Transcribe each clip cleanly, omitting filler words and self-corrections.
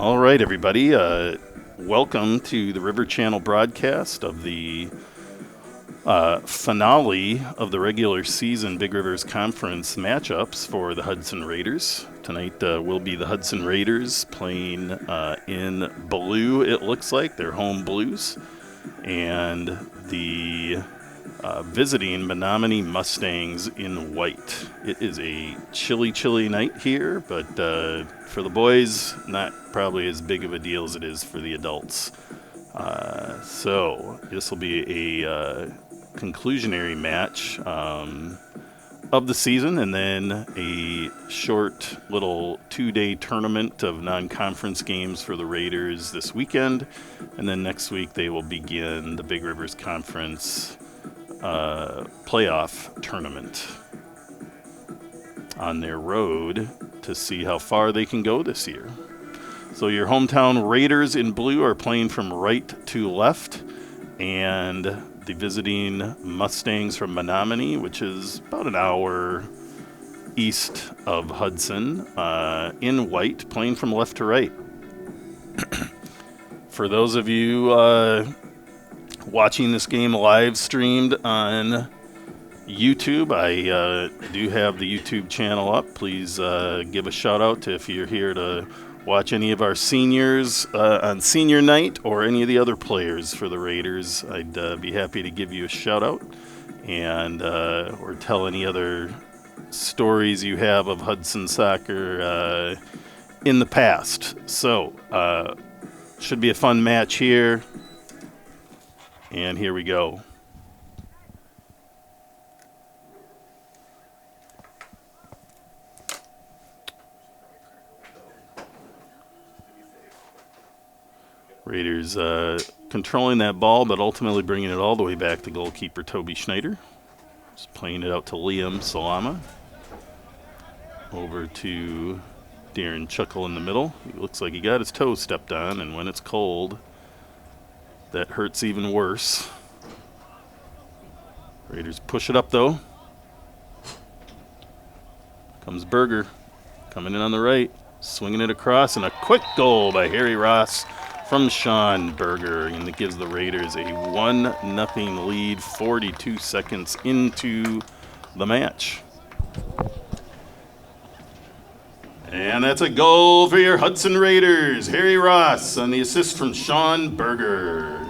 All right, everybody. Welcome to the River Channel broadcast of the finale of the regular season Big Rivers Conference matchups for the Hudson Raiders. Tonight will be the Hudson Raiders playing in blue, it looks like. They're home blues. And the visiting Menomonie Mustangs in white. It is a chilly night here, but for the boys, not probably as big of a deal as it is for the adults. So this will be a conclusionary match of the season, and then a short little 2-day tournament of non-conference games for the Raiders this weekend. And then next week they will begin the Big Rivers Conference playoff tournament on their road to see how far they can go this year. So your hometown Raiders in blue are playing from right to left, and the visiting Mustangs from Menomonie, which is about an hour east of Hudson, in white, playing from left to right. For those of you watching this game live streamed on YouTube, I do have the YouTube channel up. Please give a shout out to if you're here to watch any of our seniors on senior night or any of the other players for the Raiders. I'd be happy to give you a shout out and or tell any other stories you have of Hudson soccer in the past. So should be a fun match here. And here we go. Raiders controlling that ball, but ultimately bringing it all the way back to goalkeeper Toby Schneider. Just playing it out to Liam Salama. Over to Darren Chuckle in the middle. He looks like he got his toe stepped on, and when it's cold, that hurts even worse. Raiders push it up, though. Comes Berger, coming in on the right, swinging it across, and a quick goal by Harry Ross from Sean Berger, and it gives the Raiders a 1-0 lead 42 seconds into the match. And that's a goal for your Hudson Raiders. Harry Ross on the assist from Sean Berger.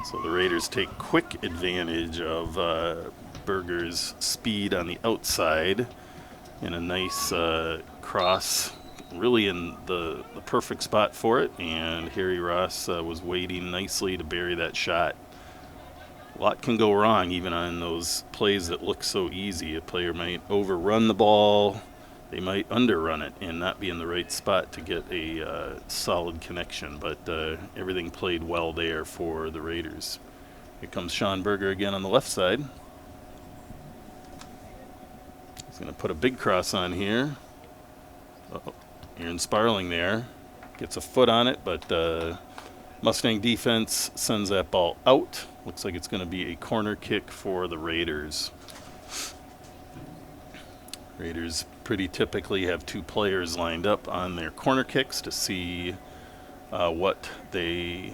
So the Raiders take quick advantage of Berger's speed on the outside in a nice cross, really in the perfect spot for it. And Harry Ross was waiting nicely to bury that shot. A lot can go wrong even on those plays that look so easy. A player might overrun the ball. They might underrun it and not be in the right spot to get a solid connection. But everything played well there for the Raiders. Here comes Sean Berger again on the left side. He's going to put a big cross on here. Uh-oh. Aaron Sparling there. Gets a foot on it, but Mustang defense sends that ball out. Looks like it's going to be a corner kick for the Raiders. Raiders pretty typically have two players lined up on their corner kicks to see what they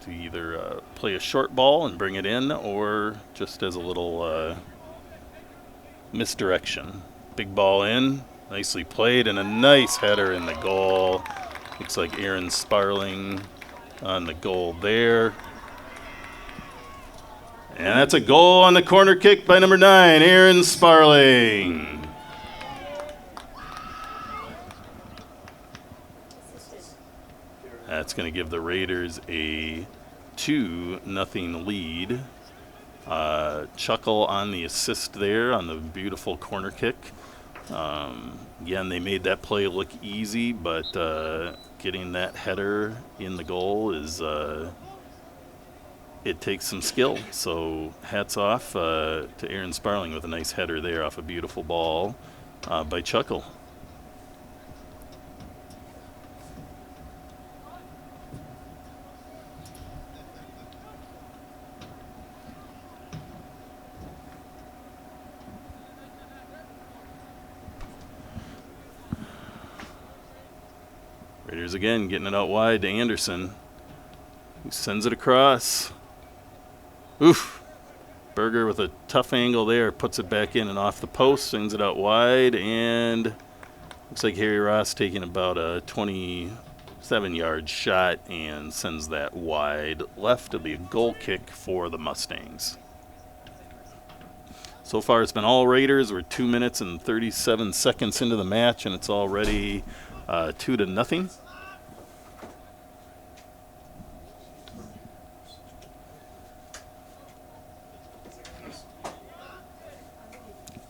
to either play a short ball and bring it in or just as a little misdirection. Big ball in, nicely played, and a nice header in the goal. Looks like Aaron Sparling on the goal there. And that's a goal on the corner kick by number 9, Aaron Sparling. That's going to give the Raiders a 2-0 lead. Chuckle on the assist there on the beautiful corner kick. Again, they made that play look easy, but getting that header in the goal is it takes some skill. So hats off to Aaron Sparling with a nice header there off a beautiful ball by Chuckle. Raiders again getting it out wide to Anderson, who sends it across. Oof. Berger with a tough angle there, puts it back in and off the post, sends it out wide, and looks like Harry Ross taking about a 27-yard shot and sends that wide left. It'll be a goal kick for the Mustangs. So far it's been all Raiders. We're 2 minutes and 37 seconds into the match, and it's already 2-0.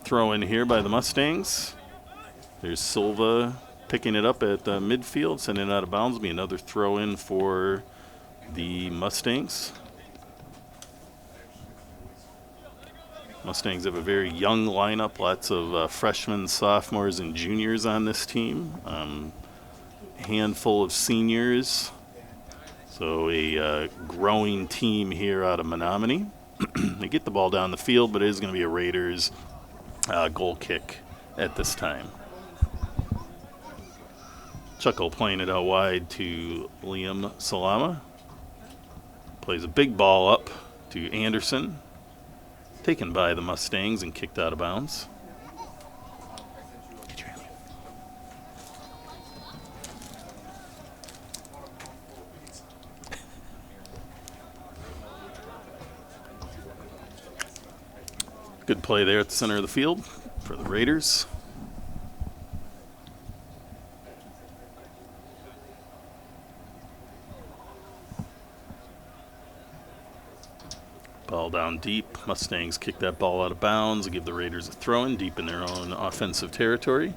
Throw in here by the Mustangs. There's Silva picking it up at midfield, sending it out of bounds. Be another throw in for the Mustangs. Mustangs have a very young lineup, lots of freshmen, sophomores, and juniors on this team. Handful of seniors. So a growing team here out of Menomonie. They get the ball down the field, but it is going to be a Raiders goal kick at this time. Chuckle playing it out wide to Liam Salama. Plays a big ball up to Anderson. Taken by the Mustangs and kicked out of bounds. Good play there at the center of the field for the Raiders. Ball down deep. Mustangs kick that ball out of bounds and give the Raiders a throw-in deep in their own offensive territory.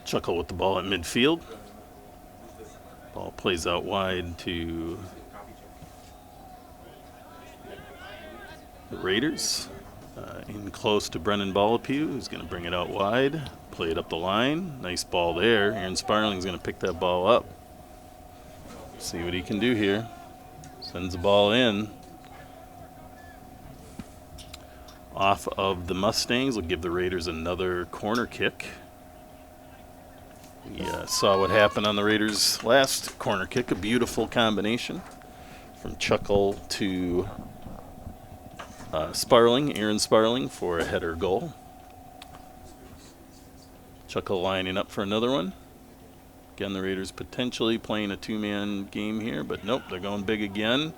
Chuckle with the ball at midfield. Ball plays out wide to the Raiders. In close to Brennan Ballapue, who's going to bring it out wide. Play it up the line. Nice ball there. Aaron Sparling's going to pick that ball up. See what he can do here. Sends the ball in. Off of the Mustangs will give the Raiders another corner kick. We saw what happened on the Raiders' last corner kick. A beautiful combination from Chuckle to Sparling, Aaron Sparling, for a header goal. Chuckle lining up for another one. Again, the Raiders potentially playing a two-man game here, but nope, they're going big again.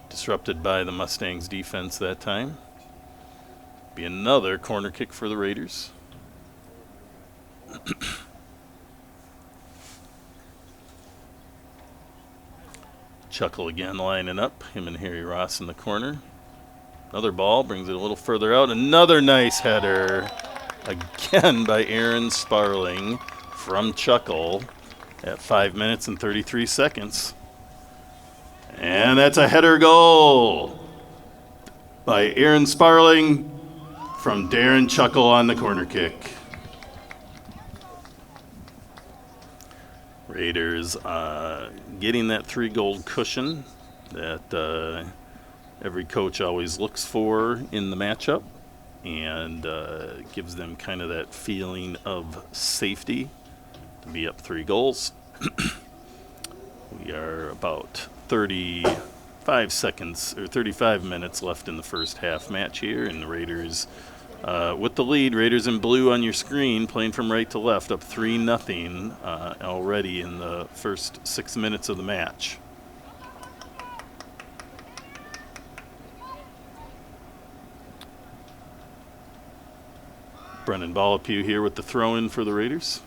Disrupted by the Mustangs' defense that time. Be another corner kick for the Raiders. Chuckle again lining up, him and Harry Ross in the corner. Another ball, brings it a little further out. Another nice header, again by Aaron Sparling from Chuckle at 5 minutes and 33 seconds. And that's a header goal by Aaron Sparling from Darren Chuckle on the corner kick. Raiders getting that 3-goal cushion that every coach always looks for in the matchup, and gives them kind of that feeling of safety to be up 3 goals. We are about 35 seconds or 35 minutes left in the first half match here, and the Raiders with the lead. Raiders in blue on your screen, playing from right to left, up 3-0 already in the first 6 minutes of the match. Brennan Ballapue here with the throw-in for the Raiders.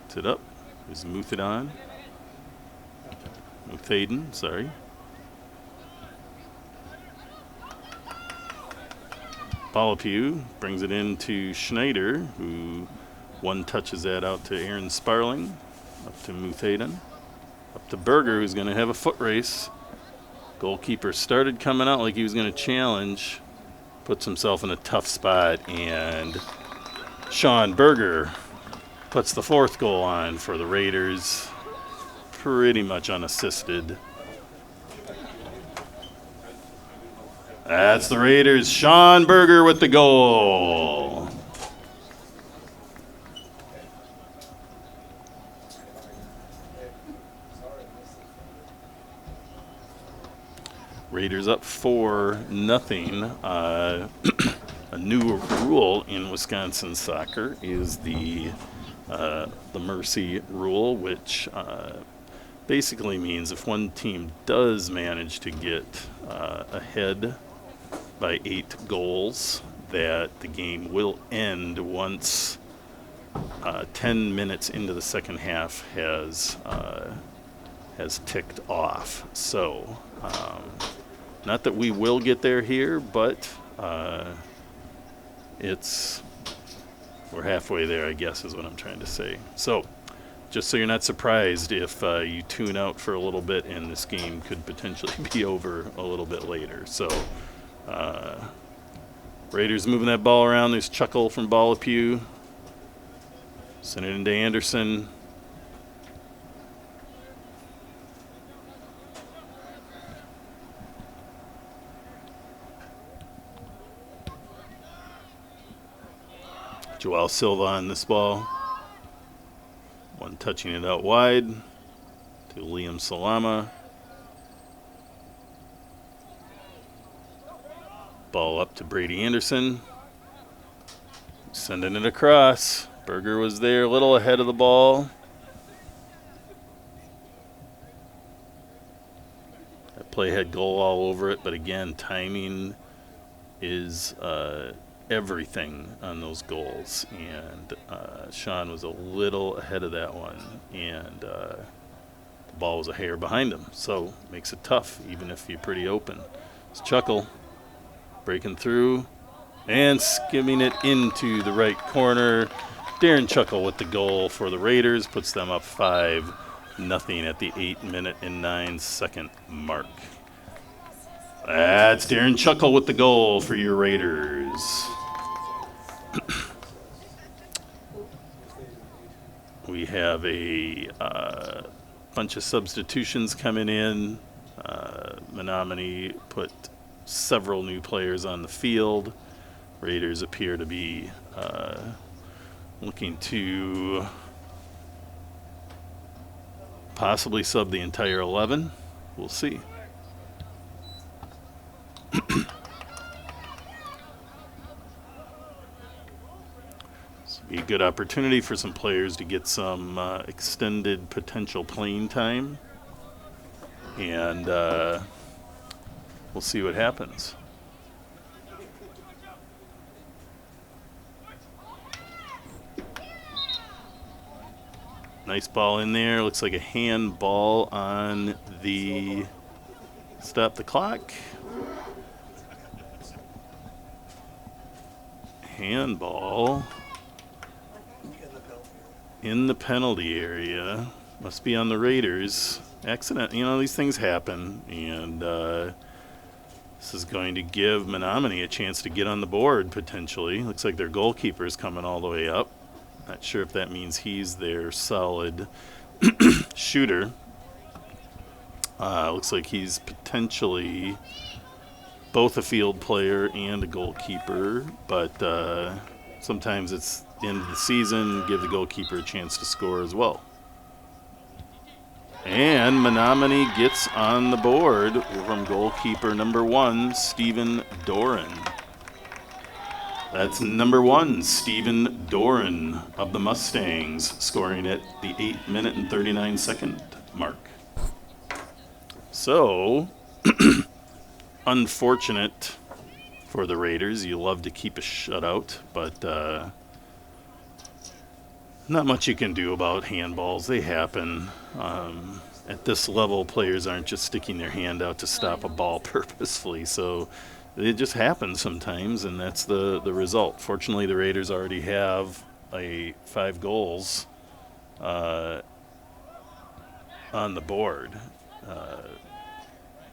Puts it up. There's Muthaden. Muthaden, sorry. Ballapue brings it into Schneider, who one touches that out to Aaron Sparling. Up to Muthaden. Up to Berger, who's going to have a foot race. Goalkeeper started coming out like he was going to challenge. Puts himself in a tough spot, and Sean Berger puts the 4th goal on for the Raiders, pretty much unassisted. That's the Raiders. Sean Berger with the goal. Raiders up 4-0. A new rule in Wisconsin soccer is the mercy rule, which basically means if one team does manage to get ahead by 8 goals, that the game will end once 10 minutes into the second half has ticked off. So, not that we will get there here, but we're halfway there, I guess, is what I'm trying to say. So, just so you're not surprised if you tune out for a little bit and this game could potentially be over a little bit later. So, Raiders moving that ball around. There's Chuckle from Balapew. Send it into Anderson. Joel Silva on this ball. One touching it out wide to Liam Salama. Ball up to Brady Anderson. Sending it across. Berger was there a little ahead of the ball. That play had goal all over it, but again, timing is everything on those goals, and Sean was a little ahead of that one, and the ball was a hair behind him, so makes it tough even if you're pretty open. It's Chuckle breaking through and skimming it into the right corner. Darren Chuckle with the goal for the Raiders, puts them up 5-0 at the 8-minute and 9-second mark. That's Darren Chuckle with the goal for your Raiders. We have a bunch of substitutions coming in. Menomonie put several new players on the field. Raiders appear to be looking to possibly sub the entire 11. We'll see. Be a good opportunity for some players to get some extended potential playing time, and we'll see what happens. Nice ball in there. Looks like a handball on the stop the clock. Handball in the penalty area. Must be on the Raiders. Accident. You know, these things happen. And this is going to give Menomonie a chance to get on the board, potentially. Looks like their goalkeeper's coming all the way up. Not sure if that means he's their solid shooter. Looks like he's potentially both a field player and a goalkeeper. But sometimes it's the end of the season, give the goalkeeper a chance to score as well. And Menomonie gets on the board from goalkeeper number 1, Stephen Doran. That's number 1, Stephen Doran of the Mustangs, scoring at the 8-minute and 39-second mark. So, unfortunate for the Raiders. You love to keep a shutout, but not much you can do about handballs. They happen. At this level, players aren't just sticking their hand out to stop a ball purposefully. So it just happens sometimes, and that's the result. Fortunately, the Raiders already have 5 goals on the board.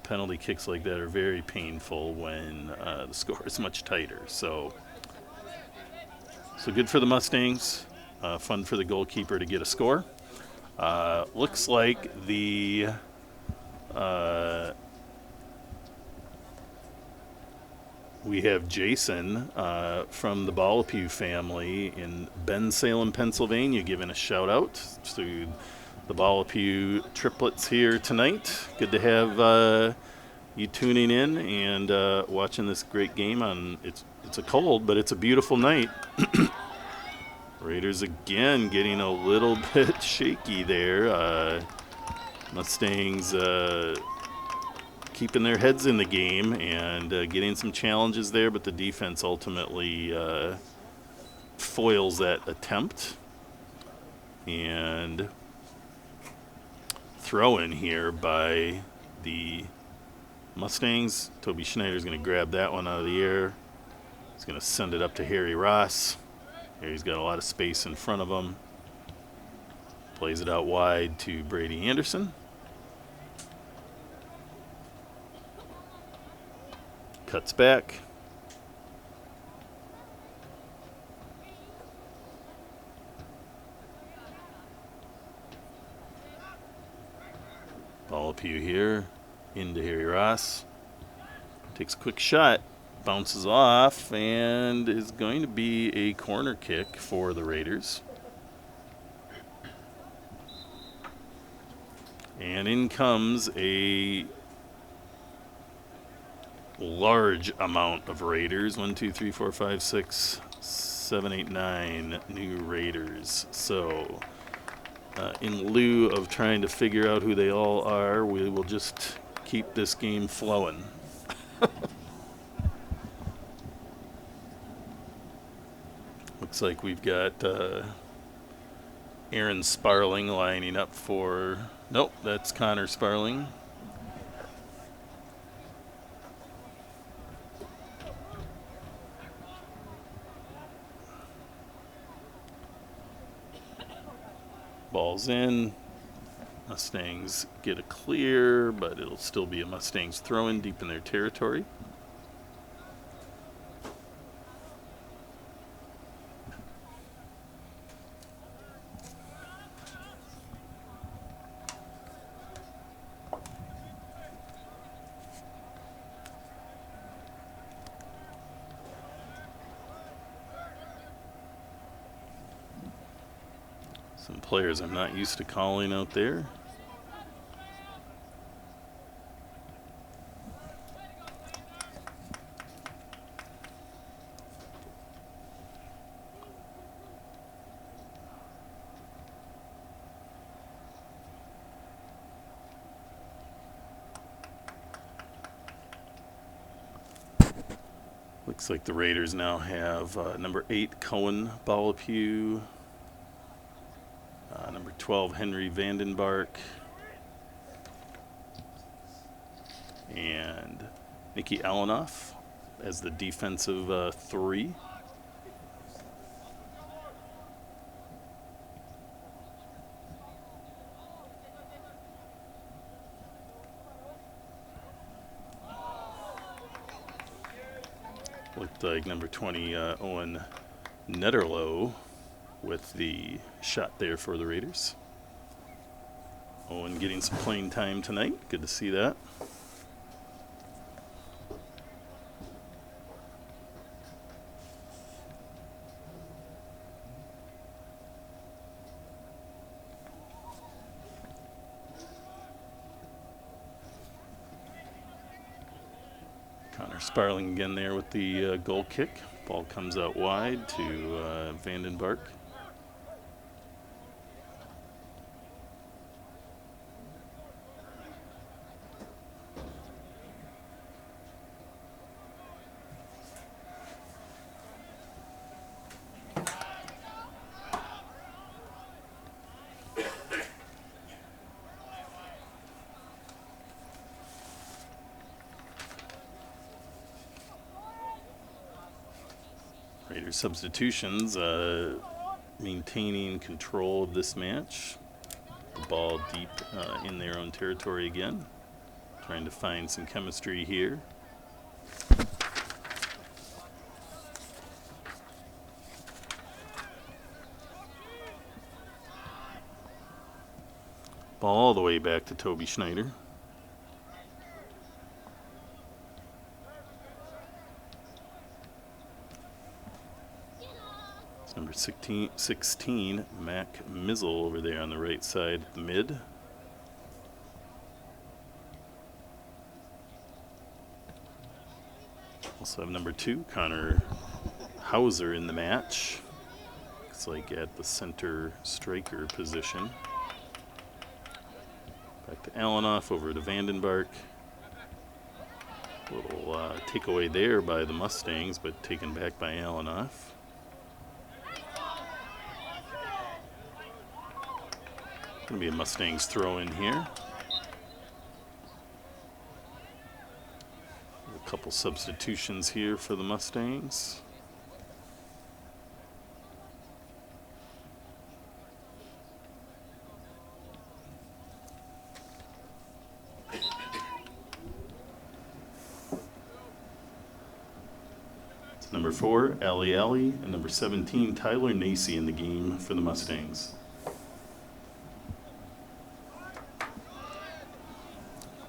Penalty kicks like that are very painful when the score is much tighter. So good for the Mustangs. Fun for the goalkeeper to get a score. Looks like the we have Jason from the Balapew family in Bensalem, Pennsylvania, giving a shout out to the Balapew triplets here tonight. Good to have you tuning in and watching this great game on. It's a cold, but it's a beautiful night. Raiders again getting a little bit shaky there. Mustangs keeping their heads in the game and getting some challenges there, but the defense ultimately foils that attempt. And throw in here by the Mustangs. Toby Schneider's going to grab that one out of the air. He's going to send it up to Harry Ross. Harry's got a lot of space in front of him. Plays it out wide to Brady Anderson. Cuts back. Balapew here into Harry Ross. Takes a quick shot. Bounces off and is going to be a corner kick for the Raiders. And in comes a large amount of Raiders. 1, 2, 3, 4, 5, 6, 7, 8, 9 new Raiders. So in lieu of trying to figure out who they all are, we will just keep this game flowing. Looks like we've got Aaron Sparling lining up for... Nope, that's Connor Sparling. Ball's in. Mustangs get a clear, but it'll still be a Mustangs throw-in deep in their territory. Some players I'm not used to calling out there. Looks like the Raiders now have number 8, Cohen Balapew. Number 12, Henry Vandenbark. And Nikki Alanoff as the defensive 3. Looked like number 20, Owen Netterlow, with the shot there for the Raiders. Owen getting some playing time tonight. Good to see that. Connor Sparling again there with the goal kick. Ball comes out wide to Vandenbark. Raiders substitutions, maintaining control of this match. The ball deep in their own territory again. Trying to find some chemistry here. Ball all the way back to Toby Schneider. It's number 16, Mac Mizzle over there on the right side, the mid. Also have number 2, Connor Hauser in the match. Looks like at the center striker position. Back to Allenoff, over to Vandenbark. A little takeaway there by the Mustangs, but taken back by Allenoff. Going to be a Mustangs throw in here. A couple substitutions here for the Mustangs. It's number 4, Ali Ali, and number 17, Tyler Nacy in the game for the Mustangs.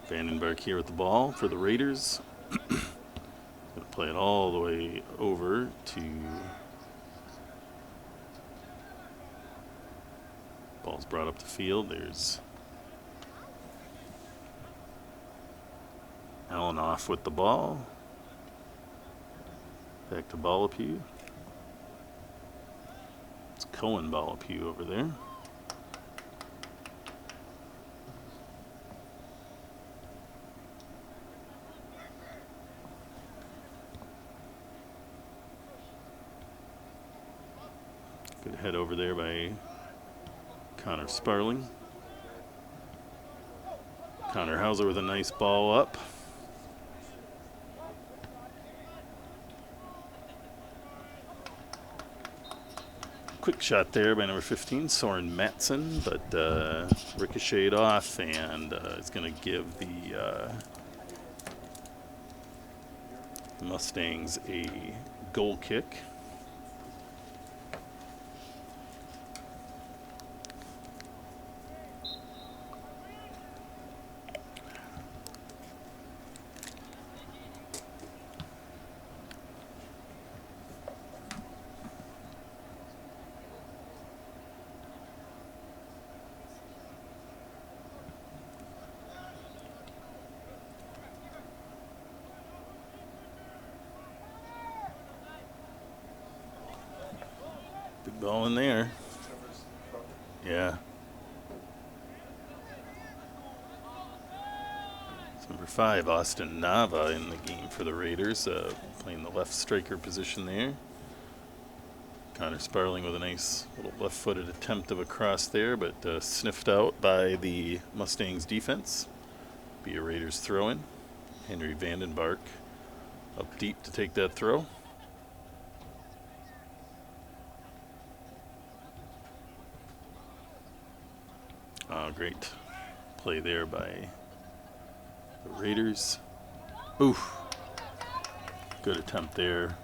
Vandenberg here with the ball for the Raiders. Going to play it all the way over to... Ball's brought up the field. There's Allenoff with the ball. Back to Balapew. It's Cohen Balapew over there. Good head over there by Connor Sparling. Connor Hauser with a nice ball up. Quick shot there by number 15, Soren Matson, but ricocheted off, and it's going to give the Mustangs a goal kick. Big ball in there. Yeah. It's number 5, Austin Nava in the game for the Raiders, playing the left striker position there. Connor Sparling with a nice little left-footed attempt of a cross there, but sniffed out by the Mustangs defense. Be a Raiders throw-in. Henry Vandenbark up deep to take that throw. Great play there by the Raiders. Oof. Good attempt there.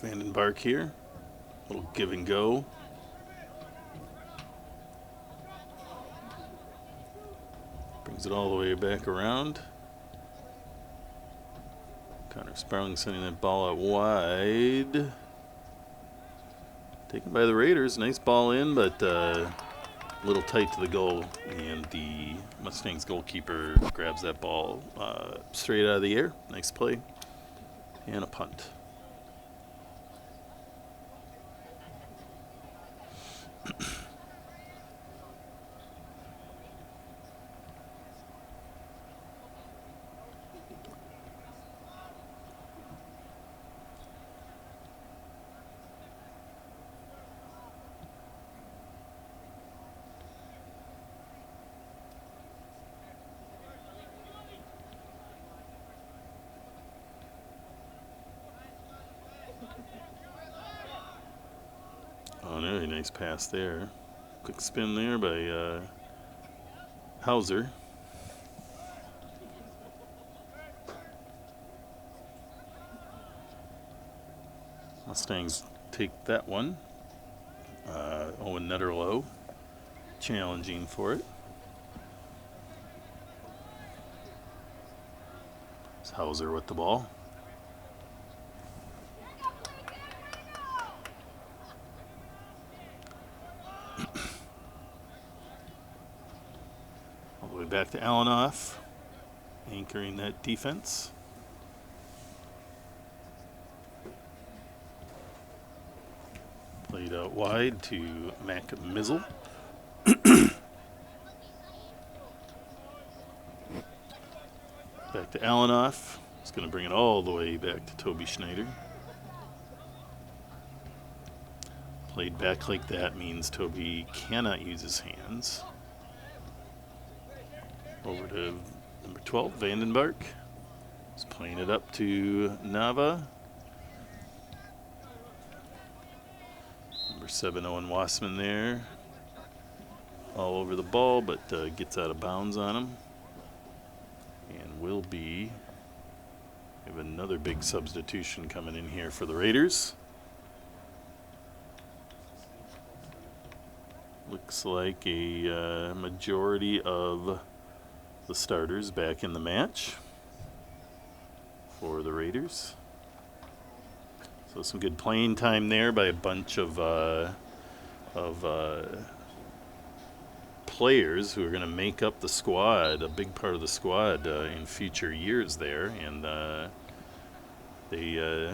Vandenbark here. Little give and go. Brings it all the way back around. Connor Sparling sending that ball out wide. Taken by the Raiders. Nice ball in, but a little tight to the goal. And the Mustangs goalkeeper grabs that ball straight out of the air. Nice play. And a punt. Nice pass there. Quick spin there by Hauser. Mustangs take that one. Owen Netterlow challenging for it. It's Hauser with the ball. All the way back to Allenoff, anchoring that defense. Played out wide to Mac Mizzle. Back to Allenoff. He's going to bring it all the way back to Toby Schneider. Played back like that means Toby cannot use his hands. Over to number 12, Vandenberg. He's playing it up to Nava. Number 7, Owen Wassman there. All over the ball, but gets out of bounds on him. And will be. We have another big substitution coming in here for the Raiders. Looks like a majority of the starters back in the match for the Raiders. So some good playing time there by a bunch of players who are going to make up the squad, a big part of the squad in future years there. And they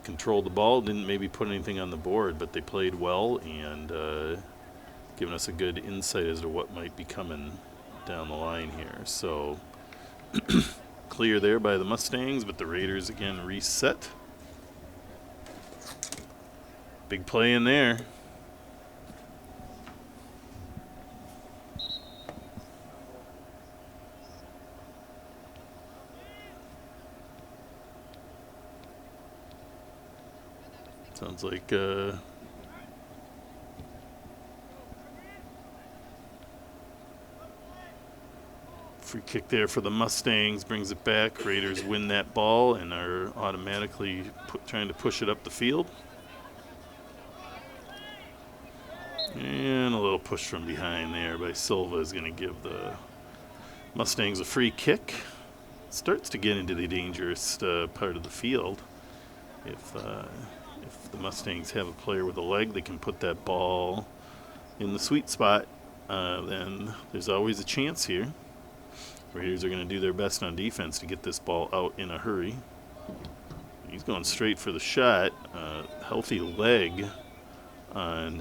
controlled the ball, didn't maybe put anything on the board, but they played well and given us a good insight as to what might be coming down the line here. So clear there by the Mustangs, but the Raiders again reset. Big play in there. Sounds like free kick there for the Mustangs, brings it back. Raiders win that ball and are automatically trying to push it up the field. And a little push from behind there by Silva is going to give the Mustangs a free kick. Starts to get into the dangerous part of the field. If the Mustangs have a player with a leg that can put that ball in the sweet spot, then there's always a chance here. Raiders are going to do their best on defense to get this ball out in a hurry. He's going straight for the shot. Healthy leg on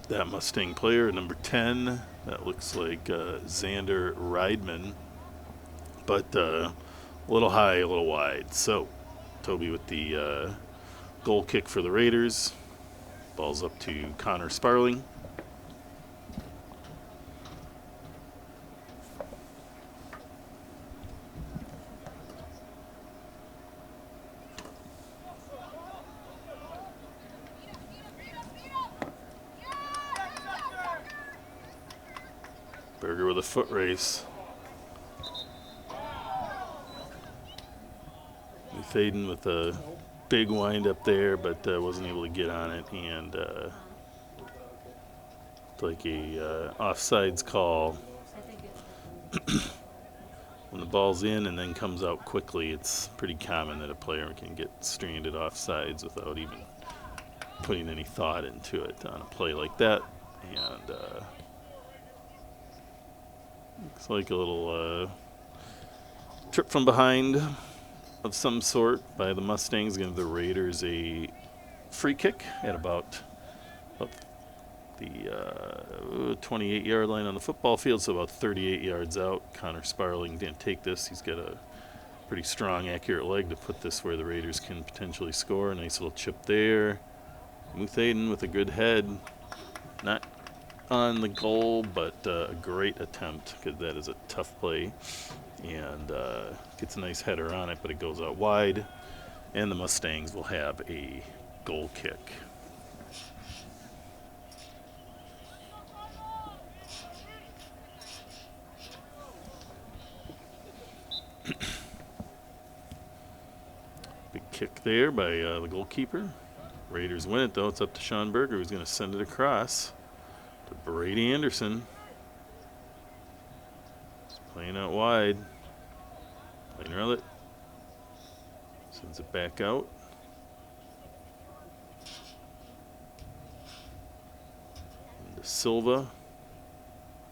that Mustang player, number 10. That looks like Xander Riedman. But a little high, a little wide. So Toby with the goal kick for the Raiders. Ball's up to Connor Sparling. Berger with a foot race. Faden with a big wind up there, but wasn't able to get on it, and like a offsides call. When the ball's in and then comes out quickly, it's pretty common that a player can get stranded offsides without even putting any thought into it on a play like that. And looks like a little trip from behind of some sort by the Mustangs. Give the Raiders a free kick at about the 28-yard line on the football field, so about 38 yards out. Connor Sparling didn't take this. He's got a pretty strong, accurate leg to put this where the Raiders can potentially score. A nice little chip there. Muthaden with a good head. Not on the goal, but a great attempt, because that is a tough play. And gets a nice header on it, but it goes out wide. And the Mustangs will have a goal kick. Big kick there by the goalkeeper. Raiders win it, though. It's up to Sean Berger, who's going to send it across to Brady Anderson. He's playing out wide. Playing around it. Sends it back out. Into Silva.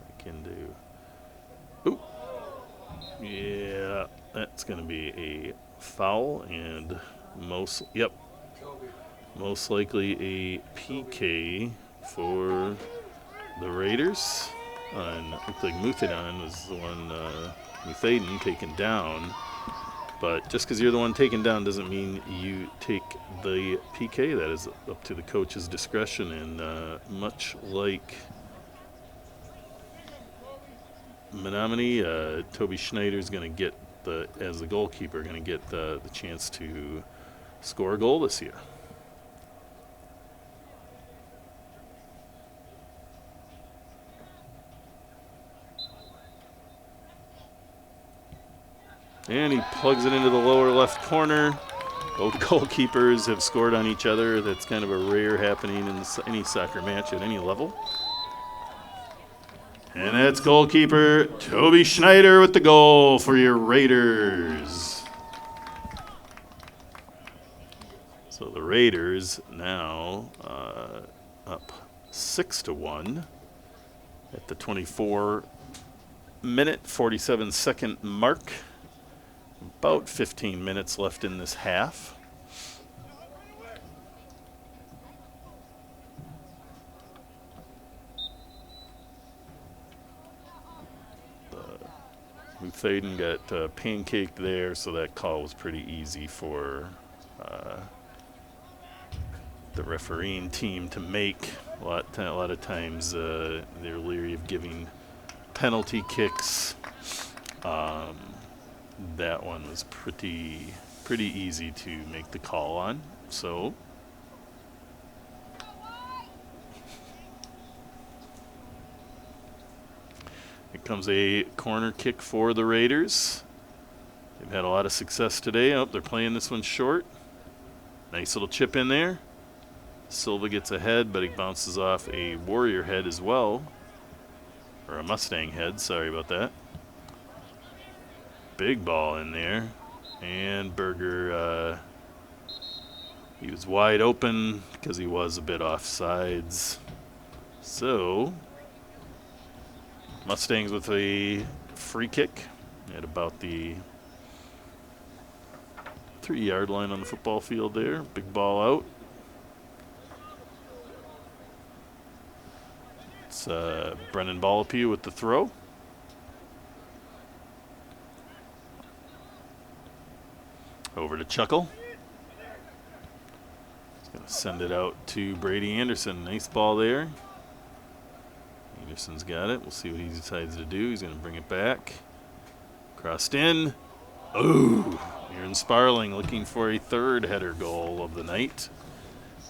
Back into. Ooh. Yeah, that's going to be a foul and most likely a PK for the Raiders. And it looked like Muthadan was the one, Muthaden taken down. But just because you're the one taken down doesn't mean you take the PK. That is up to the coach's discretion. And much like Menomonie, Toby Schneider's going to get as the goalkeeper, going to get the chance to score a goal this year. And he plugs it into the lower left corner. Both goalkeepers have scored on each other. That's kind of a rare happening in any soccer match at any level. And that's goalkeeper Toby Schneider with the goal for your Raiders. So the Raiders now up 6-1 at the 24-minute, 47-second mark. About 15 minutes left in this half. Muthaden got pancaked there, so that call was pretty easy for the refereeing team to make. A lot of times they're leery of giving penalty kicks. That one was pretty easy to make the call on. So here comes a corner kick for the Raiders. They've had a lot of success today. Oh, they're playing this one short. Nice little chip in there. Silva gets ahead, but he bounces off a Warrior head as well. Or a Mustang head, sorry about that. Big ball in there. And Berger, he was wide open because he was a bit offsides. So, Mustangs with a free kick at about the 3-yard line on the football field there. Big ball out. It's Brennan Ballapue with the throw. Over to Chuckle. He's going to send it out to Brady Anderson. Nice ball there. Anderson's got it. We'll see what he decides to do. He's going to bring it back. Crossed in. Ooh! Aaron Sparling looking for a third header goal of the night,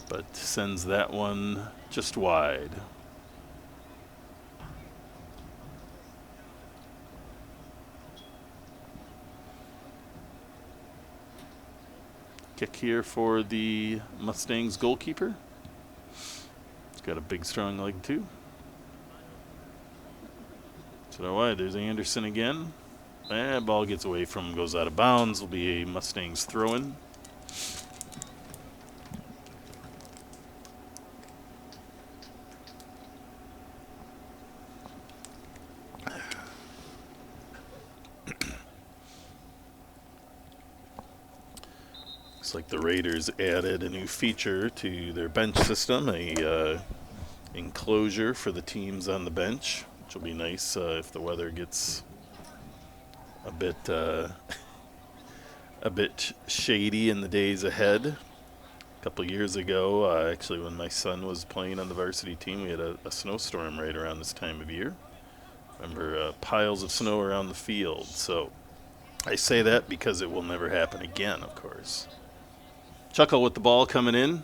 but sends that one just wide. Kick here for the Mustangs goalkeeper. He's got a big, strong leg, too. So wide. There's Anderson again. Ball gets away from him, goes out of bounds. Will be a Mustangs throw-in. Looks like the Raiders added a new feature to their bench system, a enclosure for the teams on the bench, which will be nice if the weather gets a bit shady in the days ahead. A couple years ago, actually, when my son was playing on the varsity team, we had a snowstorm right around this time of year. Remember, piles of snow around the field. So I say that because it will never happen again, of course. Chuckle with the ball coming in.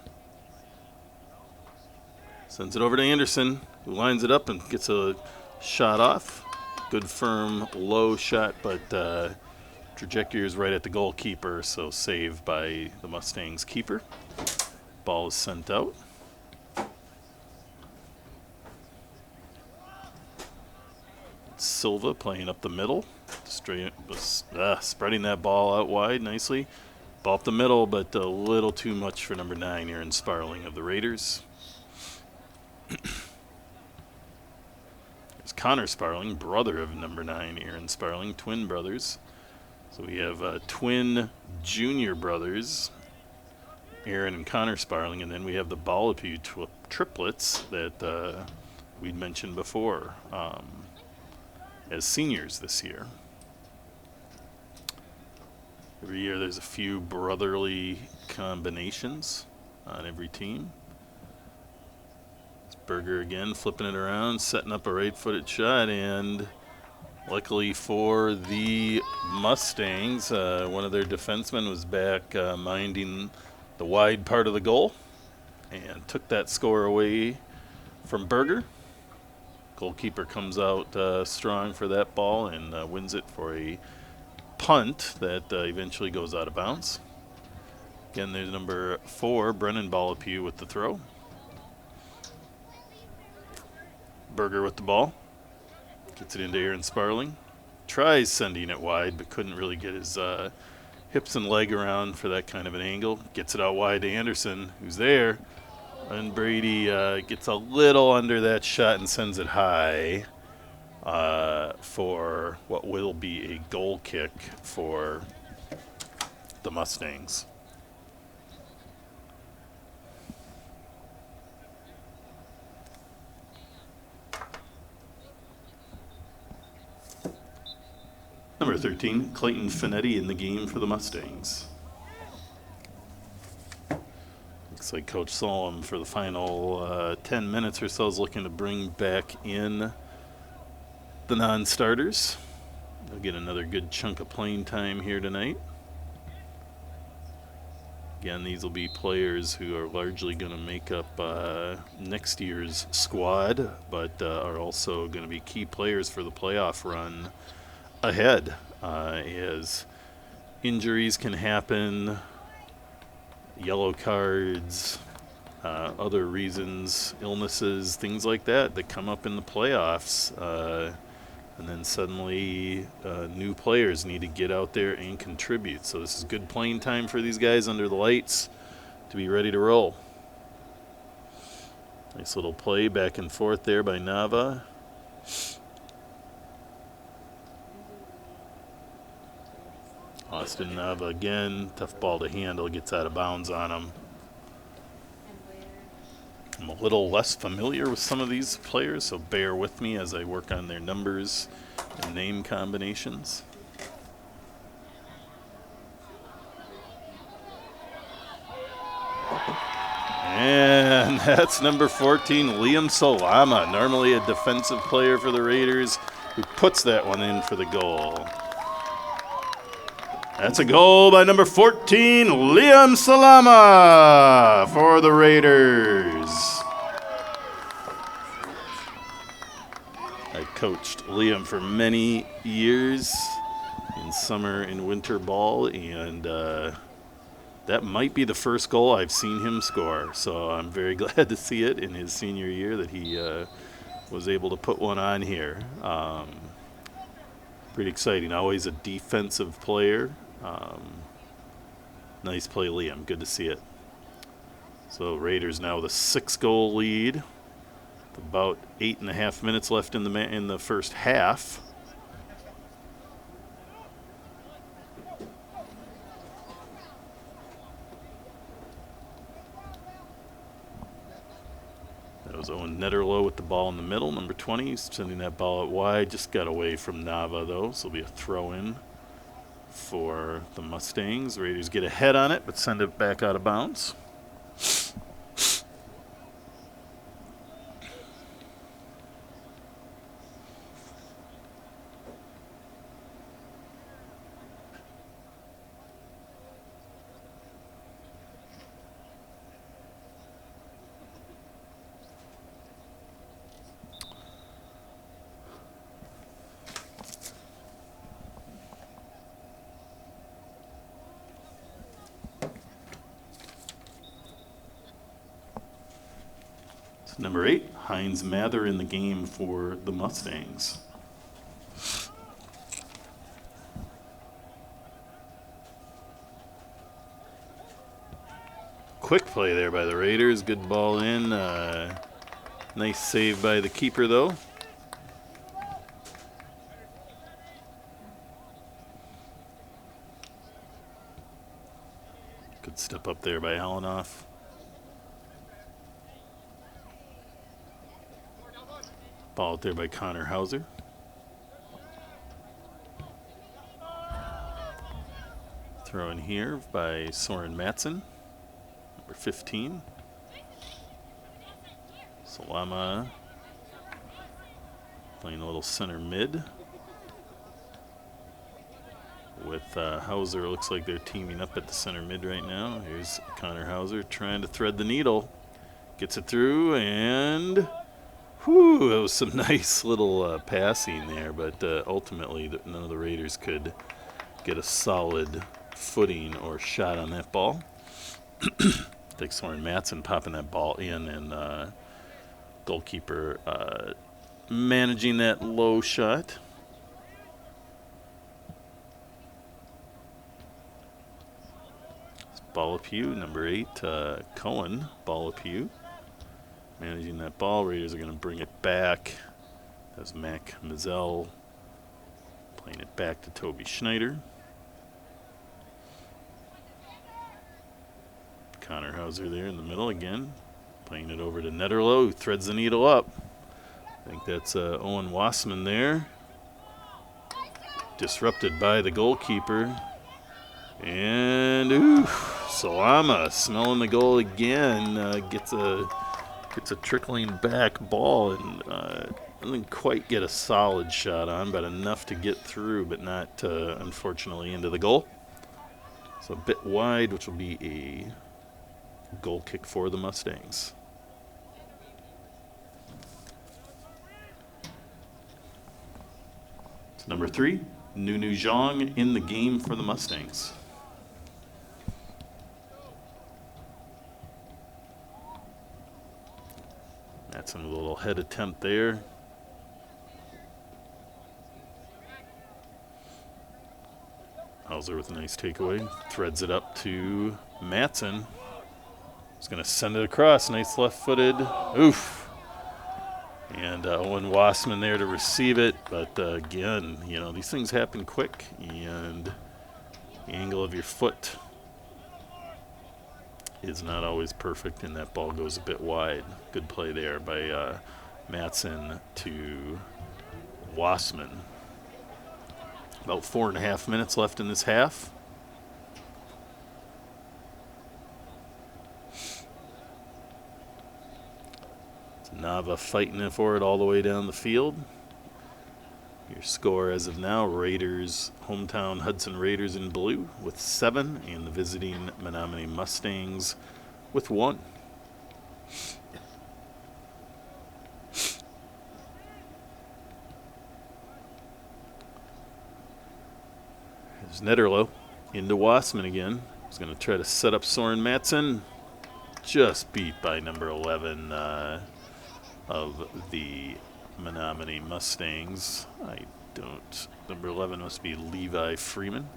Sends it over to Anderson, who lines it up and gets a shot off. Good, firm, low shot, but Trajectory is right at the goalkeeper, so save by the Mustangs keeper. Ball is sent out. Silva playing up the middle, spreading that ball out wide nicely. Ball up the middle, but a little too much for number 9 here in Sparling of the Raiders. There's Connor Sparling, brother of number 9 here in Sparling, twin brothers. So we have twin junior brothers, Aaron and Connor Sparling, and then we have the Balapu triplets that we'd mentioned before as seniors this year. Every year there's a few brotherly combinations on every team. It's Berger again, flipping it around, setting up a right-footed shot, and luckily for the Mustangs, one of their defensemen was back minding the wide part of the goal and took that score away from Berger. Goalkeeper comes out strong for that ball and wins it for a punt that eventually goes out of bounds. Again, there's number 4, Brennan Balapu with the throw. Berger with the ball. Gets it into Aaron Sparling. Tries sending it wide, but couldn't really get his hips and leg around for that kind of an angle. Gets it out wide to Anderson, who's there. And Brady gets a little under that shot and sends it high for what will be a goal kick for the Mustangs. Number 13, Clayton Finetti in the game for the Mustangs. Looks like Coach Solom for the final 10 minutes or so is looking to bring back in the non-starters. They'll get another good chunk of playing time here tonight. Again, these will be players who are largely going to make up next year's squad, but are also going to be key players for the playoff run ahead, as injuries can happen, yellow cards, other reasons, illnesses, things like that come up in the playoffs, and then suddenly new players need to get out there and contribute. So this is good playing time for these guys under the lights to be ready to roll. Nice little play back and forth there by Nava. Austin Nava again, tough ball to handle, gets out of bounds on him. I'm a little less familiar with some of these players, so bear with me as I work on their numbers and name combinations. And that's number 14, Liam Salama, normally a defensive player for the Raiders, who puts that one in for the goal. That's a goal by number 14, Liam Salama for the Raiders. I coached Liam for many years in summer and winter ball, and that might be the first goal I've seen him score. So I'm very glad to see it in his senior year that he was able to put one on here. Pretty exciting. Always a defensive player. Nice play, Liam. Good to see it. So Raiders now with a 6-goal lead. About 8.5 minutes left in the first half. That was Owen Netterlow with the ball in the middle. Number 20, sending that ball out wide. Just got away from Nava, though, so it'll be a throw-in for the Mustangs. Raiders get ahead on it, but send it back out of bounds. Number 8, Heinz Mather in the game for the Mustangs. Quick play there by the Raiders. Good ball in. Nice save by the keeper, though. Good step up there by Allenoff. Ball out there by Connor Hauser. Throw in here by Soren Matson, number 15. Salama playing a little center mid. With Hauser, looks like they're teaming up at the center mid right now. Here's Connor Hauser trying to thread the needle. Gets it through, and whew, that was some nice little passing there, but ultimately none of the Raiders could get a solid footing or shot on that ball. I think Soren Matson popping that ball in, and goalkeeper managing that low shot. Balapew, number 8, Cohen, Balapew, managing that ball. Raiders are going to bring it back. That's Mac Mazzell playing it back to Toby Schneider. Connor Hauser there in the middle again, playing it over to Netterlow, who threads the needle up. I think that's Owen Wassman there. Disrupted by the goalkeeper. And Salama smelling the goal again, gets a trickling back ball, and doesn't quite get a solid shot on, but enough to get through, but not unfortunately into the goal. So a bit wide, which will be a goal kick for the Mustangs. It's number 3, Nunu Zhang in the game for the Mustangs. That's a little head attempt there. Hauser with a nice takeaway. Threads it up to Matson. He's going to send it across. Nice left-footed. Oof. And Owen Wassman there to receive it. But again, you know, these things happen quick. And the angle of your foot is not always perfect, and that ball goes a bit wide. Good play there by Matson to Wassman. About 4.5 minutes left in this half. It's Nava fighting it for it all the way down the field. Your score as of now, Raiders, hometown Hudson Raiders in blue with 7, and the visiting Menomonie Mustangs with 1. There's Netterlow into Wassman again. He's going to try to set up Soren Matson. Just beat by number 11 of the Menomonie Mustangs. Number 11 must be Levi Freeman.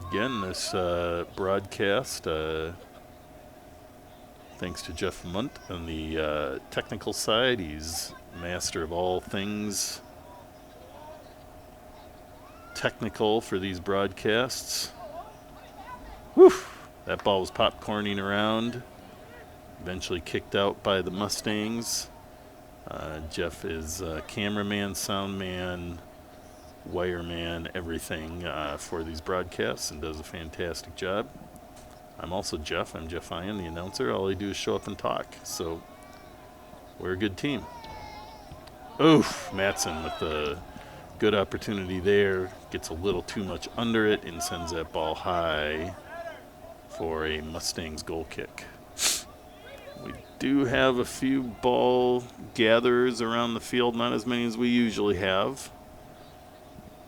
Again, this broadcast, thanks to Jeff Munt on the technical side. He's master of all things technical for these broadcasts. Whew! That ball was popcorning around. Eventually kicked out by the Mustangs. Jeff is cameraman, sound man, wireman, everything for these broadcasts, and does a fantastic job. I'm also Jeff. I'm Jeff Ian, the announcer. All I do is show up and talk. So we're a good team. Oof! Matson with a good opportunity there. Gets a little too much under it and sends that ball high for a Mustangs goal kick. We do have a few ball gatherers around the field, not as many as we usually have.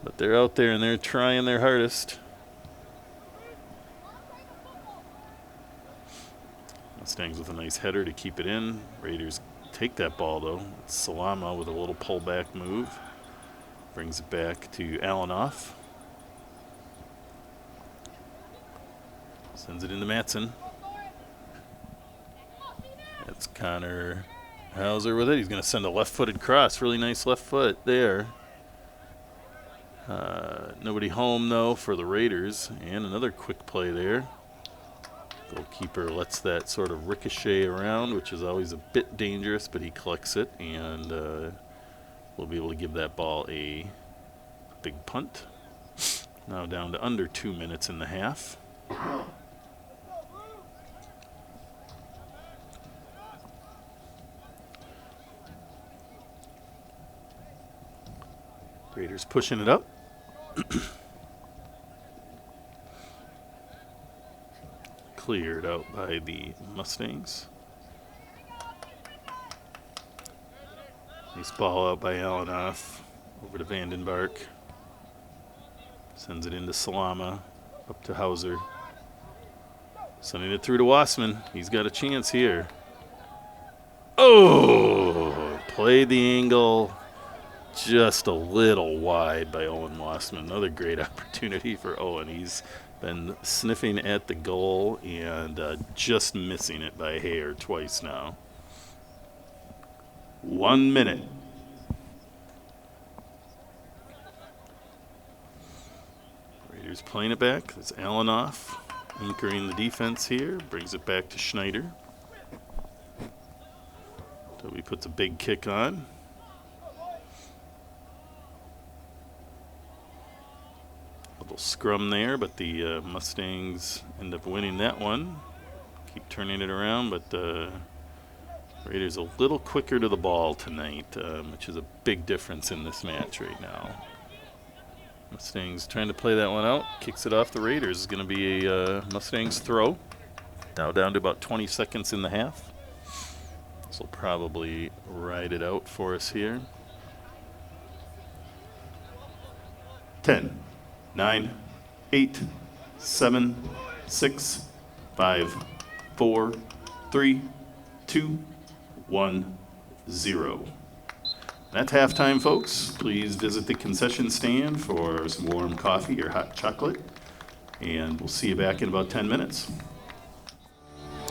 But they're out there and they're trying their hardest. Mustangs with a nice header to keep it in. Raiders take that ball, though. It's Salama with a little pullback move. Brings it back to Allenoff. Sends it into Matson. That's Connor Hauser with it. He's going to send a left-footed cross. Really nice left foot there. Nobody home, though, for the Raiders. And another quick play there. Goalkeeper lets that sort of ricochet around, which is always a bit dangerous, but he collects it, and we'll be able to give that ball a big punt. Now down to under 2 minutes in the half. Raiders pushing it up. Cleared out by the Mustangs. Nice ball out by Allenoff. Over to Vandenbark. Sends it into Salama. Up to Hauser. Sending it through to Wassman. He's got a chance here. Oh! Played the angle just a little wide by Owen Wassman. Another great opportunity for Owen. He's been sniffing at the goal and just missing it by a hair twice now. 1 minute. Raiders playing it back. It's Allenoff anchoring the defense here. Brings it back to Schneider. Toby puts a big kick on. Little scrum there, but the Mustangs end up winning that one. Keep turning it around, but Raiders a little quicker to the ball tonight, which is a big difference in this match right now. Mustangs trying to play that one out. Kicks it off the Raiders. It's going to be a Mustangs throw. Now down to about 20 seconds in the half. This will probably ride it out for us here. 10. 9, 8, 7, 6, 5, 4, 3, 2, 1, 0. That's halftime, folks. Please visit the concession stand for some warm coffee or hot chocolate, and we'll see you back in about 10 minutes.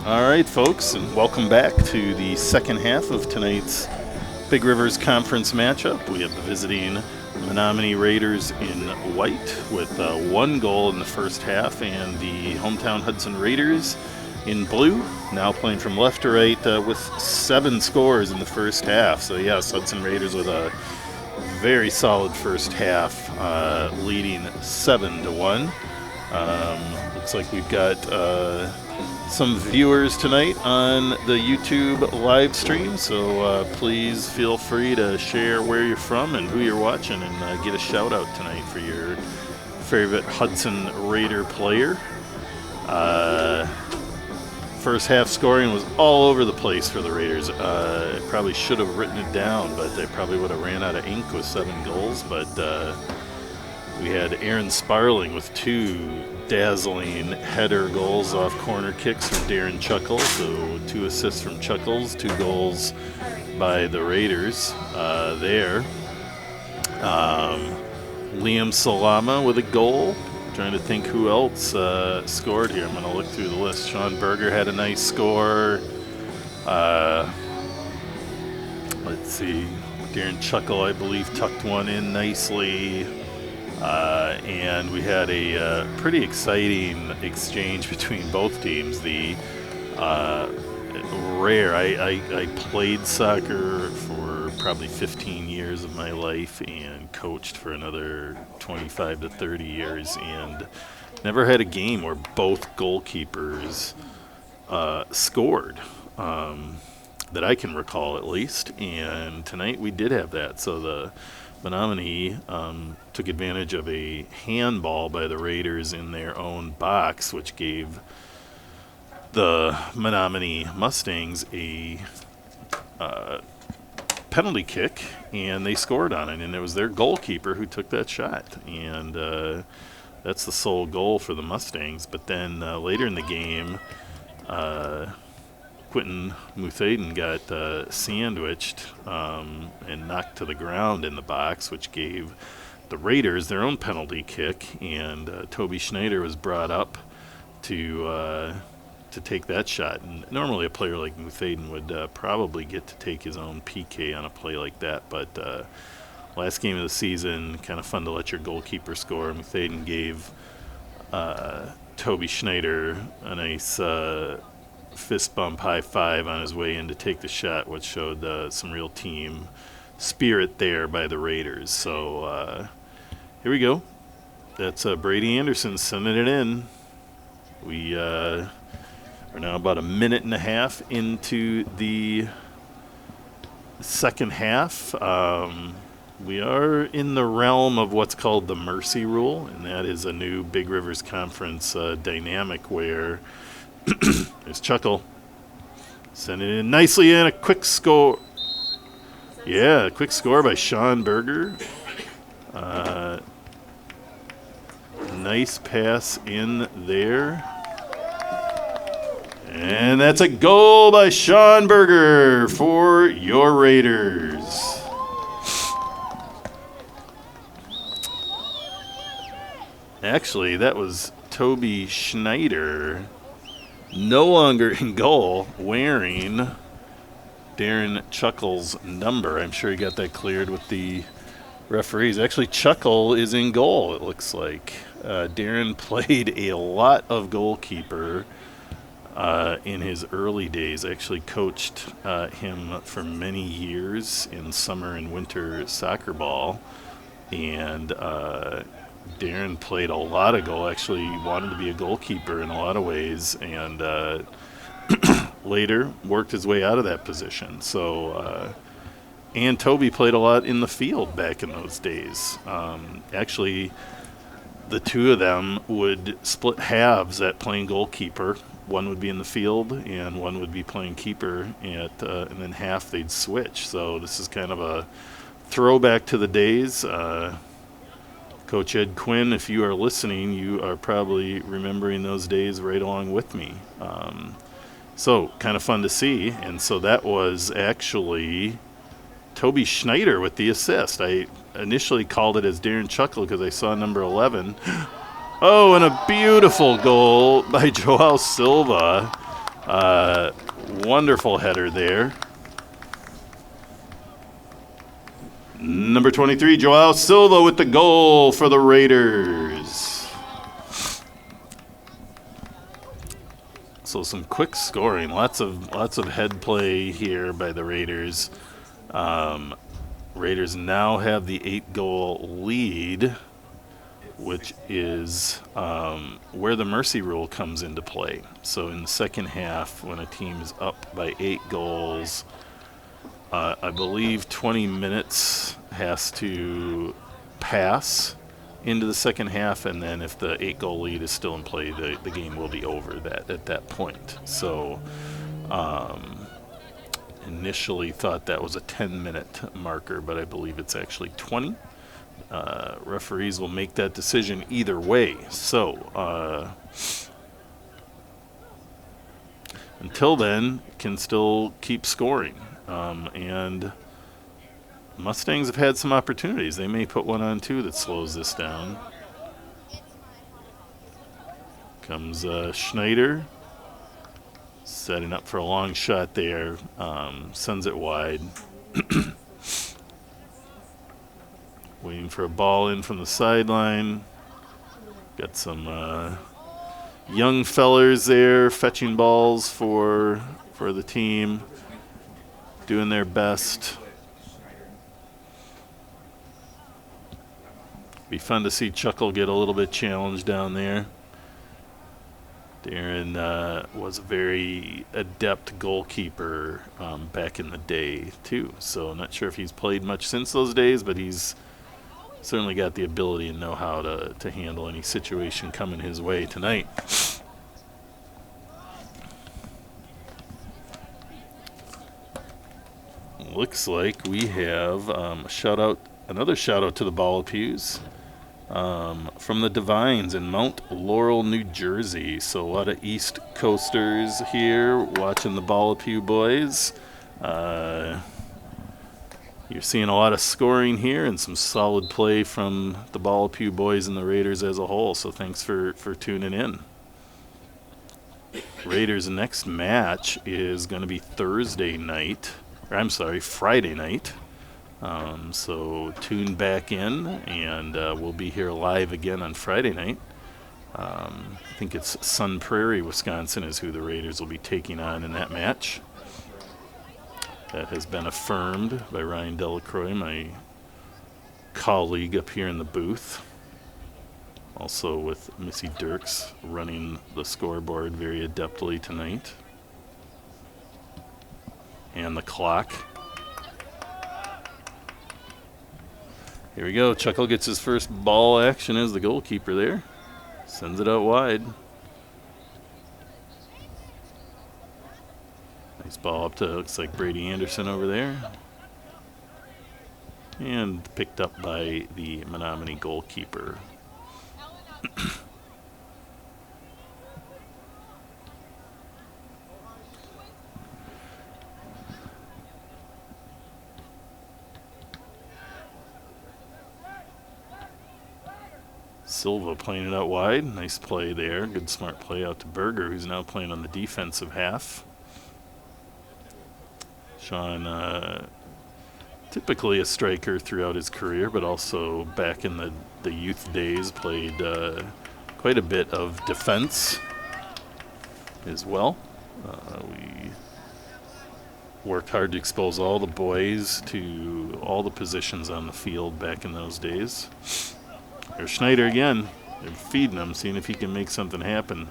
All right, folks, and welcome back to the second half of tonight's Big Rivers Conference matchup. We have the visiting Menomonie Raiders in white with 1 goal in the first half, and the hometown Hudson Raiders in blue, now playing from left to right with 7 scores in the first half. So yes, Hudson Raiders with a very solid first half, leading 7-1. Looks like we've got some viewers tonight on the YouTube live stream, so please feel free to share where you're from and who you're watching, and get a shout out tonight for your favorite Hudson Raider player. First half scoring was all over the place for the Raiders. I probably should have written it down, but they probably would have ran out of ink with 7 goals. But we had Aaron Sparling with 2 dazzling header goals off corner kicks from Darren Chuckles. So 2 assists from Chuckles, 2 goals by the Raiders there. Liam Salama with a goal. Trying to think who else scored here. I'm going to look through the list. Sean Berger had a nice score. Let's see. Darren Chuckle, I believe, tucked one in nicely. And we had a pretty exciting exchange between both teams. The rare. I played soccer for probably 15 years of my life and coached for another 25 to 30 years, and never had a game where both goalkeepers scored that I can recall, at least. And tonight we did have that. So the Menomonie took advantage of a handball by the Raiders in their own box, which gave the Menomonie Mustangs a penalty kick, and they scored on it, and it was their goalkeeper who took that shot, and that's the sole goal for the Mustangs. But then later in the game, Quentin Muthaden got sandwiched and knocked to the ground in the box, which gave the Raiders their own penalty kick, and Toby Schneider was brought up to take that shot. And normally a player like Muthaden would probably get to take his own PK on a play like that, but last game of the season, kind of fun to let your goalkeeper score. Muthaden gave Toby Schneider a nice fist bump high five on his way in to take the shot, which showed some real team spirit there by the Raiders. So here we go. That's Brady Anderson sending it in. We are now about a minute and a half into the second half. We are in the realm of what's called the mercy rule, and that is a new Big Rivers Conference dynamic where there's Chuckle sending it in nicely, and a quick score. Yeah, a quick score by Sean Berger. Nice pass in there. And that's a goal by Sean Berger for your Raiders. Actually, that was Toby Schneider, no longer in goal, wearing Darren Chuckle's number. I'm sure he got that cleared with the referees. Actually, Chuckle is in goal, it looks like. Darren played a lot of goalkeeper in his early days. I actually coached him for many years in summer and winter soccer ball. And Darren played a lot of goal. Actually wanted to be a goalkeeper in a lot of ways, and later worked his way out of that position. So, and Toby played a lot in the field back in those days. Actually, the two of them would split halves at playing goalkeeper. One would be in the field, and one would be playing keeper, and then half they'd switch. So this is kind of a throwback to the days. Coach Ed Quinn, if you are listening, you are probably remembering those days right along with me. So kind of fun to see. And so that was actually Toby Schneider with the assist. I initially called it as Darren Chuckle because I saw number 11. Oh, and a beautiful goal by Joao Silva. Wonderful header there. Number 23, Joao Silva with the goal for the Raiders. So some quick scoring, lots of head play here by the Raiders. Raiders now have the 8-goal lead, which is where the mercy rule comes into play. So in the second half, when a team is up by 8 goals, I believe 20 minutes has to pass into the second half, and then if the 8-goal lead is still in play, the game will be over at that point. So initially thought that was a 10-minute marker, but I believe it's actually 20. Referees will make that decision either way. So until then, can still keep scoring. And Mustangs have had some opportunities. They may put one on too that slows this down. Comes Schneider, setting up for a long shot there. Sends it wide. Waiting for a ball in from the sideline. Got some young fellers there fetching balls for the team, doing their best. Be fun to see Chuckle get a little bit challenged down there. Darren was a very adept goalkeeper back in the day too, so I'm not sure if he's played much since those days, but he's certainly got the ability and know-how to handle any situation coming his way tonight. Looks like we have another shout out to the Ball Pews. from the Divines in Mount Laurel, New Jersey. So a lot of East Coasters here watching the Ball Pew boys. You're seeing a lot of scoring here and some solid play from the Ball Pew boys and the Raiders as a whole. So thanks for tuning in. Raiders' next match is going to be Friday night. So tune back in, and we'll be here live again on Friday night. I think it's Sun Prairie, Wisconsin is who the Raiders will be taking on in that match. That has been affirmed by Ryan Delacroix, my colleague up here in the booth. Also with Missy Dirks running the scoreboard very adeptly tonight. And the clock. Here we go. Chuckle gets his first ball action as the goalkeeper there. Sends it out wide. Nice ball up to, looks like Brady Anderson over there. And picked up by the Menomonie goalkeeper. Silva playing it out wide. Nice play there. Good smart play out to Berger, who's now playing on the defensive half. Sean, typically a striker throughout his career, but also back in the youth days played quite a bit of defense as well. We worked hard to expose all the boys to all the positions on the field back in those days. There's Schneider again. They're feeding him, seeing if he can make something happen.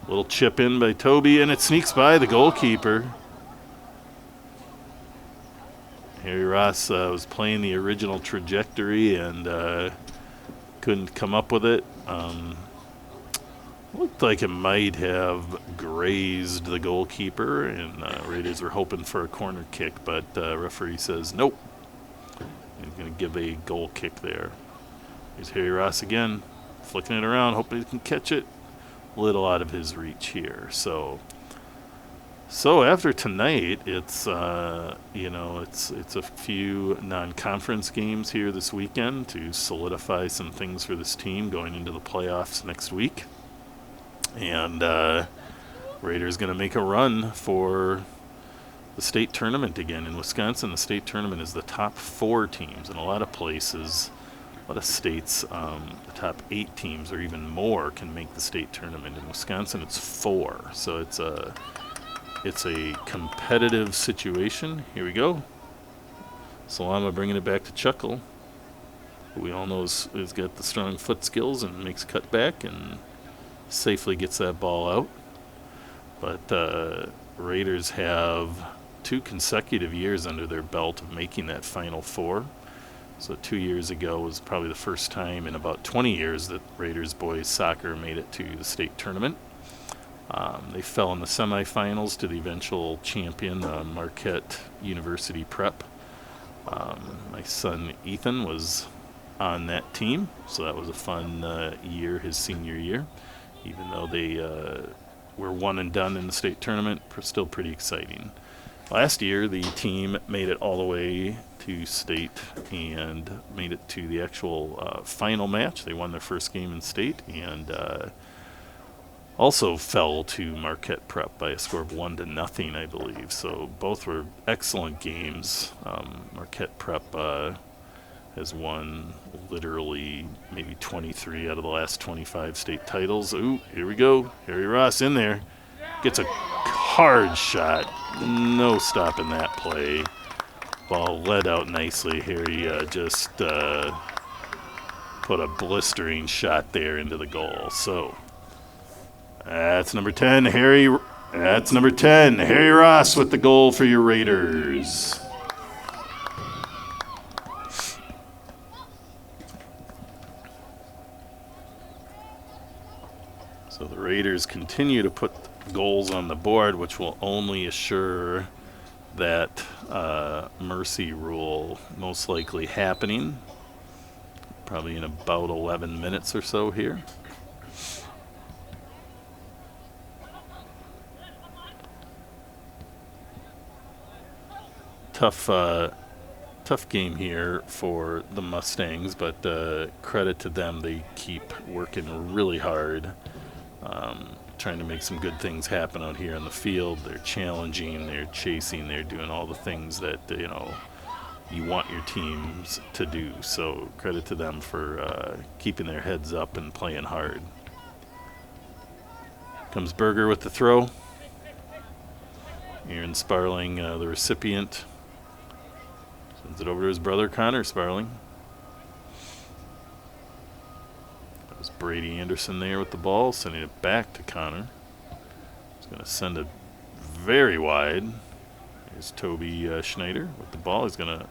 Little chip in by Toby, and it sneaks by the goalkeeper. Harry Ross was playing the original trajectory and couldn't come up with it. Looked like it might have grazed the goalkeeper, and Raiders were hoping for a corner kick, but referee says nope. He's going to give a goal kick there. Here's Harry Ross again, flicking it around, hoping he can catch it. A little out of his reach here. So after tonight, it's it's a few non-conference games here this weekend to solidify some things for this team going into the playoffs next week. And Raiders going to make a run for the state tournament again. In Wisconsin, the state tournament is the top 4 teams. In a lot of places, a lot of states, the top 8 teams or even more can make the state tournament. In Wisconsin, it's 4. So it's a competitive situation. Here we go. Salama bringing it back to Chuckle, who we all know has got the strong foot skills and makes a cut back and safely gets that ball out. But Raiders have 2 consecutive years under their belt of making that Final Four. So 2 years ago was probably the first time in about 20 years that Raiders boys soccer made it to the state tournament. They fell in the semifinals to the eventual champion, Marquette University Prep. My son Ethan was on that team, so that was a fun year, his senior year. Even though they were one and done in the state tournament, still pretty exciting. Last year, the team made it all the way to state and made it to the actual final match. They won their first game in state and also fell to Marquette Prep by a score of 1-0, I believe. So both were excellent games. Marquette Prep has won literally maybe 23 out of the last 25 state titles. Ooh, here we go. Harry Ross in there. Gets a hard shot. No stopping that play. Ball led out nicely. Harry just put a blistering shot there into the goal. So that's number 10, Harry. That's number 10, Harry Ross with the goal for your Raiders. So the Raiders continue to put goals on the board, which will only assure that mercy rule most likely happening. probably in about 11 minutes or so here. Tough game here for the Mustangs, but credit to them. They keep working really hard, trying to make some good things happen out here on the field. They're challenging, they're chasing, they're doing all the things that, you want your teams to do. So credit to them for keeping their heads up and playing hard. Comes Berger with the throw. Aaron Sparling, the recipient. Sends it over to his brother, Connor Sparling. That was Brady Anderson there with the ball, sending it back to Connor. He's going to send it very wide. Here's Toby Schneider with the ball. He's going to...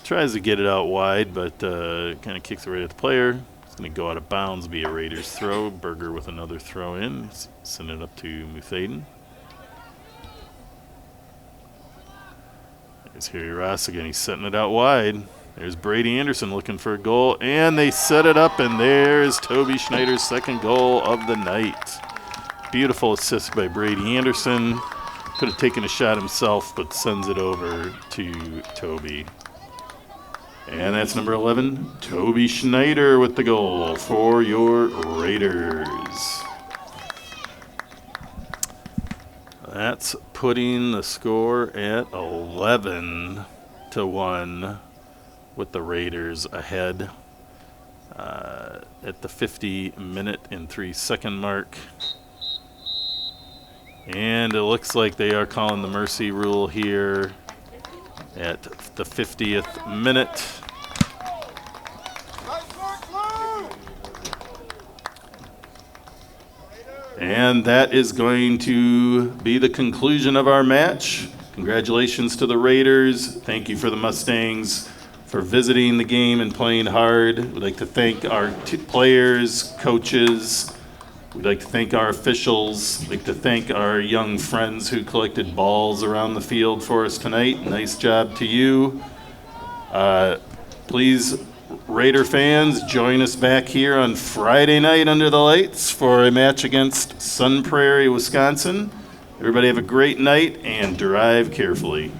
Tries to get it out wide, but kind of kicks it right at the player. It's going to go out of bounds, be a Raiders throw. Berger with another throw in. Send it up to Muthaden. There's Harry Ross again. He's setting it out wide. There's Brady Anderson looking for a goal, and they set it up, and there's Toby Schneider's second goal of the night. Beautiful assist by Brady Anderson. Could have taken a shot himself, but sends it over to Toby. And that's number 11, Toby Schneider with the goal for your Raiders. That's putting the score at 11-1 with the Raiders ahead at the 50-minute and 3-second mark. And it looks like they are calling the mercy rule here at the 50th minute. And that is going to be the conclusion of our match. Congratulations to the Raiders. Thank you for the Mustangs for visiting the game and playing hard. We'd like to thank our players, coaches. We'd like to thank our officials. We'd like to thank our young friends who collected balls around the field for us tonight. Nice job to you. Please, Raider fans, join us back here on Friday night under the lights for a match against Sun Prairie, Wisconsin. Everybody have a great night and drive carefully.